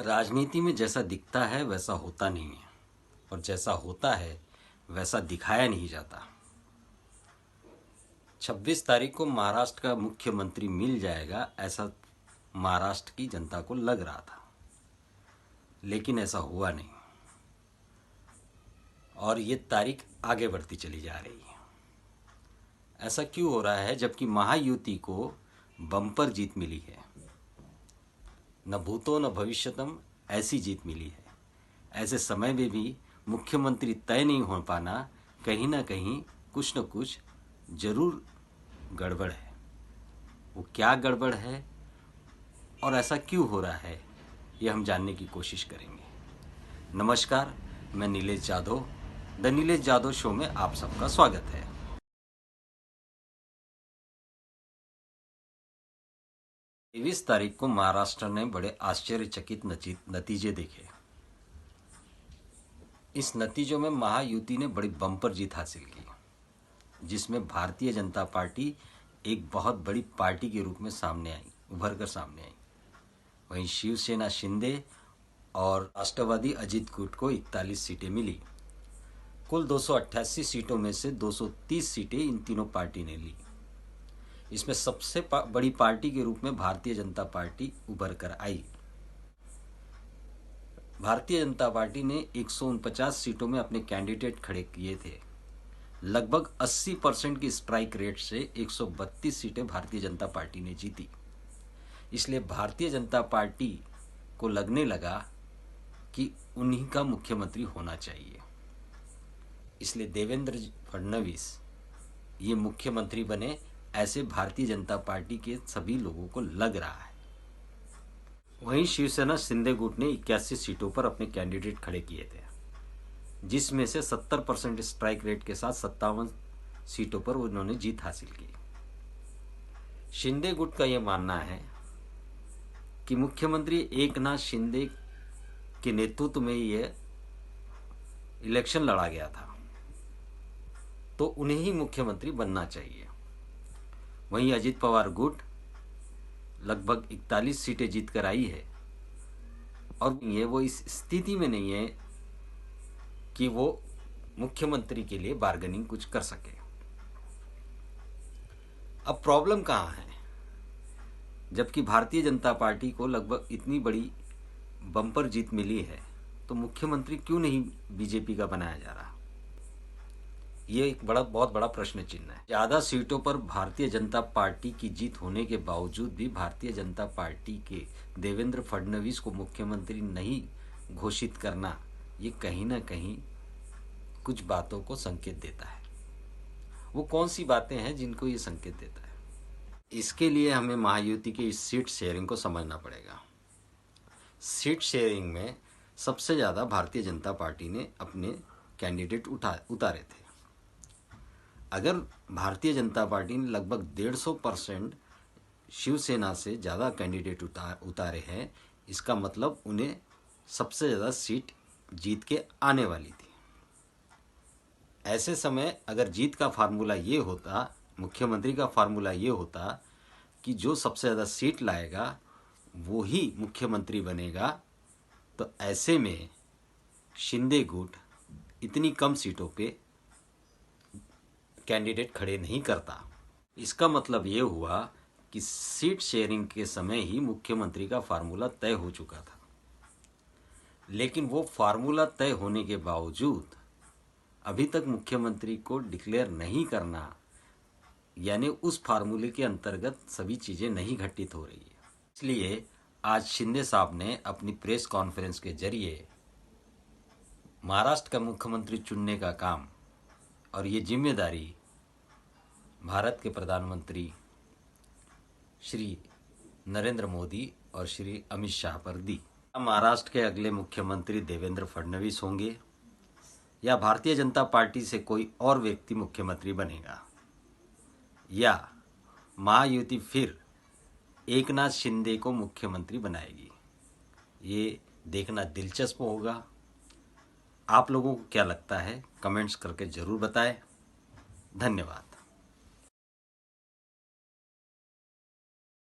राजनीति में जैसा दिखता है वैसा होता नहीं है और जैसा होता है वैसा दिखाया नहीं जाता। 26 तारीख को महाराष्ट्र का मुख्यमंत्री मिल जाएगा ऐसा महाराष्ट्र की जनता को लग रहा था, लेकिन ऐसा हुआ नहीं और ये तारीख आगे बढ़ती चली जा रही है। ऐसा क्यों हो रहा है जबकि महायुति को बम्पर जीत मिली है? न भूतो न भविष्यतम ऐसी जीत मिली है। ऐसे समय में भी मुख्यमंत्री तय नहीं हो पाना कहीं ना कहीं कुछ न कुछ जरूर गड़बड़ है। वो क्या गड़बड़ है और ऐसा क्यों हो रहा है, ये हम जानने की कोशिश करेंगे। नमस्कार, मैं नीलेश जाधव, द नीलेश जाधव शो में आप सबका स्वागत है। तेईस तारीख को महाराष्ट्र ने बड़े आश्चर्यचकित नतीजे देखे। इस नतीजों में महायुति ने बड़ी बम्पर जीत हासिल की, जिसमें भारतीय जनता पार्टी एक बहुत बड़ी पार्टी के रूप में सामने आई, उभर कर सामने आई। वहीं शिवसेना शिंदे और राष्ट्रवादी अजित गुट को 41 सीटें मिली। कुल 288 सीटों में से 230 सीटें इन तीनों पार्टी ने ली। इसमें सबसे बड़ी पार्टी के रूप में भारतीय जनता पार्टी उभर कर आई। भारतीय जनता पार्टी ने 149 सीटों में अपने कैंडिडेट खड़े किए थे। लगभग 80% की स्ट्राइक रेट से 132 सीटें भारतीय जनता पार्टी ने जीती। इसलिए भारतीय जनता पार्टी को लगने लगा कि उन्हीं का मुख्यमंत्री होना चाहिए। इसलिए देवेंद्र फडणवीस ये मुख्यमंत्री बने, ऐसे भारतीय जनता पार्टी के सभी लोगों को लग रहा है। वहीं शिवसेना शिंदे गुट ने 81 सीटों पर अपने कैंडिडेट खड़े किए थे, जिसमें से 70% स्ट्राइक रेट के साथ 57 सीटों पर उन्होंने जीत हासिल की। शिंदे गुट का यह मानना है कि मुख्यमंत्री एकनाथ शिंदे के नेतृत्व में यह इलेक्शन लड़ा गया था, तो उन्हें ही मुख्यमंत्री बनना चाहिए। वहीं अजित पवार गुट लगभग 41 सीटें जीतकर आई है और ये वो इस स्थिति में नहीं है कि वो मुख्यमंत्री के लिए बार्गेनिंग कुछ कर सके। अब प्रॉब्लम कहाँ है? जबकि भारतीय जनता पार्टी को लगभग इतनी बड़ी बम्पर जीत मिली है, तो मुख्यमंत्री क्यों नहीं बीजेपी का बनाया जा रहा? ये एक बहुत बड़ा प्रश्न चिन्ह है। ज्यादा सीटों पर भारतीय जनता पार्टी की जीत होने के बावजूद भी भारतीय जनता पार्टी के देवेंद्र फडणवीस को मुख्यमंत्री नहीं घोषित करना, ये कहीं ना कहीं कुछ बातों को संकेत देता है। वो कौन सी बातें हैं जिनको ये संकेत देता है? इसके लिए हमें महायुति के इस सीट शेयरिंग को समझना पड़ेगा। सीट शेयरिंग में सबसे ज़्यादा भारतीय जनता पार्टी ने अपने कैंडिडेट उतारे थे। अगर भारतीय जनता पार्टी ने लगभग 150% शिवसेना से ज़्यादा कैंडिडेट उतारे हैं, इसका मतलब उन्हें सबसे ज़्यादा सीट जीत के आने वाली थी। ऐसे समय अगर जीत का फार्मूला ये होता, मुख्यमंत्री का फार्मूला ये होता कि जो सबसे ज़्यादा सीट लाएगा वो ही मुख्यमंत्री बनेगा, तो ऐसे में शिंदे गुट इतनी कम सीटों पे कैंडिडेट खड़े नहीं करता। इसका मतलब ये हुआ कि सीट शेयरिंग के समय ही मुख्यमंत्री का फार्मूला तय हो चुका था। लेकिन वो फार्मूला तय होने के बावजूद अभी तक मुख्यमंत्री को डिक्लेयर नहीं करना, यानी उस फार्मूले के अंतर्गत सभी चीज़ें नहीं घटित हो रही है। इसलिए आज शिंदे साहब ने अपनी प्रेस कॉन्फ्रेंस के जरिए महाराष्ट्र का मुख्यमंत्री चुनने का काम और ये जिम्मेदारी भारत के प्रधानमंत्री श्री नरेंद्र मोदी और श्री अमित शाह पर दी। महाराष्ट्र के अगले मुख्यमंत्री देवेंद्र फडणवीस होंगे या भारतीय जनता पार्टी से कोई और व्यक्ति मुख्यमंत्री बनेगा, या महायुति फिर एकनाथ शिंदे को मुख्यमंत्री बनाएगी, ये देखना दिलचस्प होगा। आप लोगों को क्या लगता है? कमेंट्स करके ज़रूर बताएं। धन्यवाद।